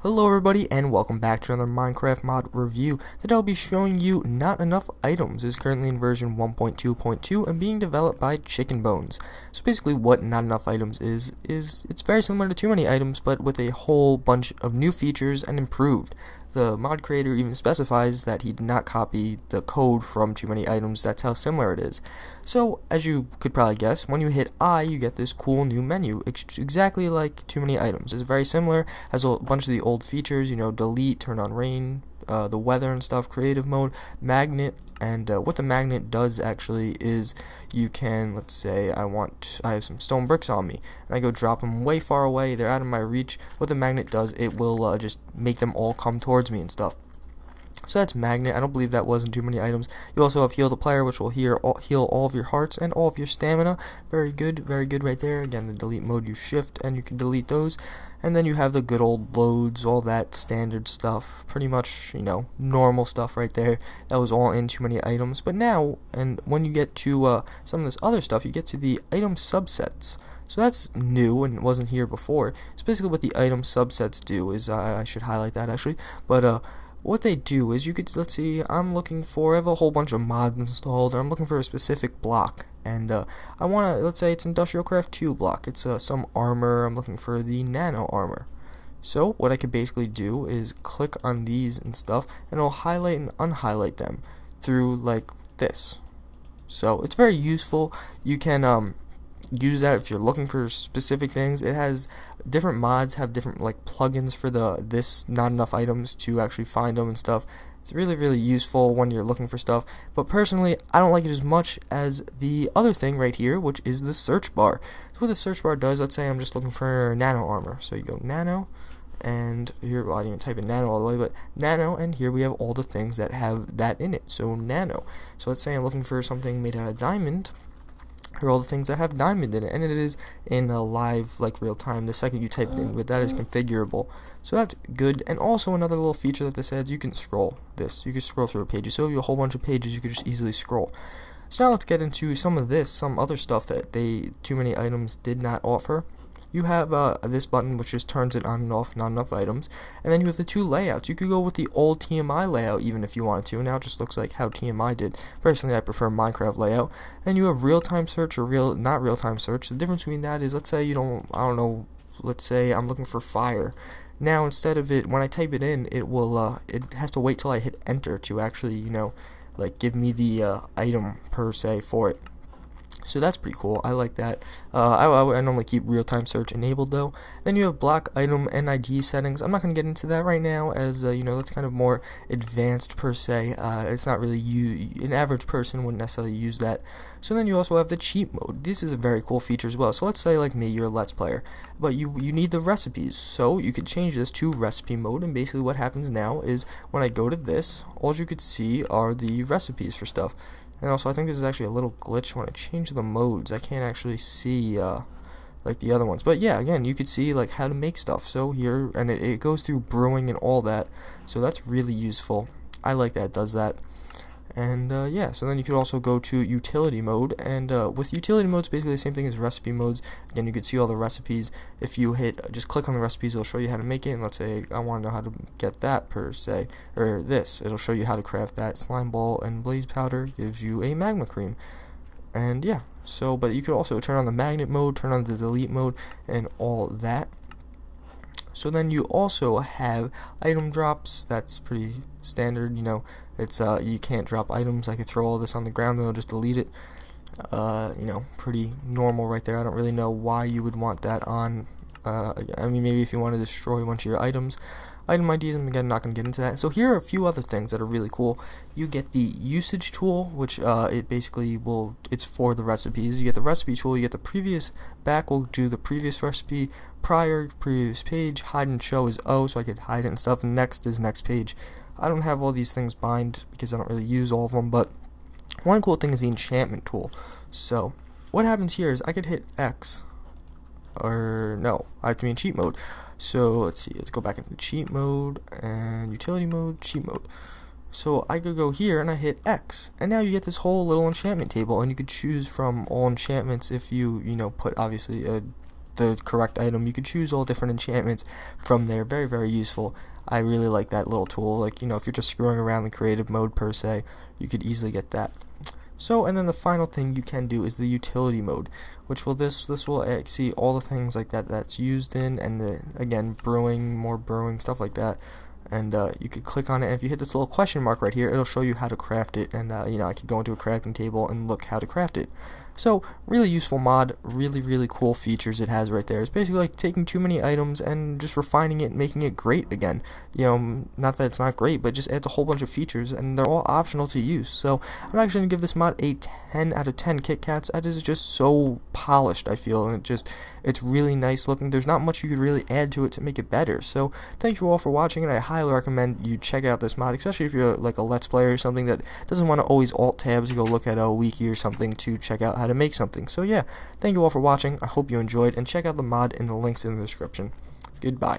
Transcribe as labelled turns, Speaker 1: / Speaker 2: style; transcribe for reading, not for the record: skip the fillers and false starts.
Speaker 1: Hello everybody and welcome back to another Minecraft mod review. Today I'll be showing you Not Enough Items. Is currently in version 1.2.2 and being developed by Chicken Bones. So basically what Not Enough Items is it's very similar to Too Many Items but with a whole bunch of new features and improved. The mod creator even specifies that he did not copy the code from Too Many Items, that's how similar it is. So, as you could probably guess, when you hit I, you get this cool new menu, exactly like Too Many Items. It's very similar, has a bunch of the old features, delete, turn on rain, the weather and stuff, creative mode, magnet, and what the magnet does actually is you can, let's say I have some stone bricks on me, and I go drop them way far away, they're out of my reach. What the magnet does, it will just make them all come towards me and stuff. So that's magnet. I don't believe that wasn't Too Many Items. You also have heal the player, which will heal all of your hearts and all of your stamina. Very good right there. Again, the delete mode, you shift and you can delete those. And then you have the good old loads, all that standard stuff. Pretty much, normal stuff right there. That was all in Too Many Items. But now, and when you get to some of this other stuff, you get to the item subsets. So that's new and wasn't here before. So basically what the item subsets do is, I should highlight that actually, but what they do is you could, let's see, I have a whole bunch of mods installed, and I'm looking for a specific block, and I want to, let's say it's Industrial Craft 2 block, it's some armor, I'm looking for the nano armor. So what I could basically do is click on these and stuff, and it'll highlight and unhighlight them through like this. So it's very useful. You can use that if you're looking for specific things. It has different mods, have different like plugins for this not enough items to actually find them and stuff. It's really useful when you're looking for stuff, but personally I don't like it as much as the other thing right here, which is the search bar. So what the search bar does, let's say I'm just looking for nano armor, so you go nano, and here, well, I didn't even type in nano all the way, but nano, and here we have all the things that have that in it, so nano. So let's say I'm looking for something made out of diamond. Here are all the things that have diamond in it, and it is in a live, like, real time. The second you type it in, but that is configurable. So that's good. And also another little feature that this adds, you can scroll this. You can scroll through a page. So if you have a whole bunch of pages, you can just easily scroll. So now let's get into some other stuff that Too Many Items did not offer. You have this button which just turns it on and off, not enough items, and then you have the two layouts. You could go with the old TMI layout even if you wanted to. Now it just looks like how TMI did. Personally, I prefer Minecraft layout. Then you have real-time search or not real-time search. The difference between that is, let's say let's say I'm looking for fire. Now instead of it, when I type it in, it has to wait till I hit enter to actually, like give me the item per se for it. So that's pretty cool. I like that. I normally keep real-time search enabled though. Then you have block item NID settings. I'm not going to get into that right now, as that's kind of more advanced per se. It's not really an average person wouldn't necessarily use that. So then you also have the cheat mode. This is a very cool feature as well. So let's say like me, you're a Let's Player, but you need the recipes. So you could change this to recipe mode, and basically what happens now is when I go to this, all you could see are the recipes for stuff. And also, I think this is actually a little glitch. When I change the modes, I can't actually see like the other ones. But yeah, again, you could see like how to make stuff. So here, and it goes through brewing and all that. So that's really useful. I like that it does that. And yeah, so then you could also go to utility mode, and with utility modes, basically the same thing as recipe modes. Again, you could see all the recipes. If you just click on the recipes, it'll show you how to make it. And let's say I want to know how to get that per se, or this, it'll show you how to craft that. Slime ball and blaze powder gives you a magma cream. And yeah, so but you could also turn on the magnet mode, turn on the delete mode, and all that. So then you also have item drops. That's pretty standard, it's you can't drop items. I could throw all this on the ground and I'll just delete it. Pretty normal right there. I don't really know why you would want that on. I mean, maybe if you want to destroy a bunch of your items. Item IDs, I'm again not going to get into that. So here are a few other things that are really cool. You get the usage tool, which it basically it's for the recipes. You get the recipe tool, you get the previous, back will do the previous recipe, previous page, hide and show is O, so I could hide it and stuff, and next is next page. I don't have all these things bind because I don't really use all of them, but one cool thing is the enchantment tool. So what happens here is I could hit X, or no, I have to be in cheat mode. So let's see, let's go back into cheat mode and utility mode, cheat mode. So I could go here and I hit X, and now you get this whole little enchantment table, and you could choose from all enchantments if you put obviously a the correct item. You could choose all different enchantments from there. Very, very useful. I really like that little tool. Like, if you're just screwing around in creative mode per se, you could easily get that. So, and then the final thing you can do is the utility mode, which will this will see all the things like that's used in, and again, brewing, more brewing, stuff like that. And you could click on it, and if you hit this little question mark right here, it'll show you how to craft it. And I could go into a crafting table and look how to craft it. So, really useful mod, really, really cool features it has right there. It's basically like taking too many items and just refining it and making it great again. Not that it's not great, but just adds a whole bunch of features, and they're all optional to use. So, I'm actually going to give this mod a 10 out of 10 Kit Kats. It is just so polished, I feel, and it's really nice looking. There's not much you could really add to it to make it better. So, thank you all for watching, and I highly recommend you check out this mod, especially if you're like a Let's Player or something that doesn't want to always alt-tab to go look at a wiki or something to check out how to make something. So yeah, thank you all for watching. I hope you enjoyed, and check out the mod in the links in the description. Goodbye.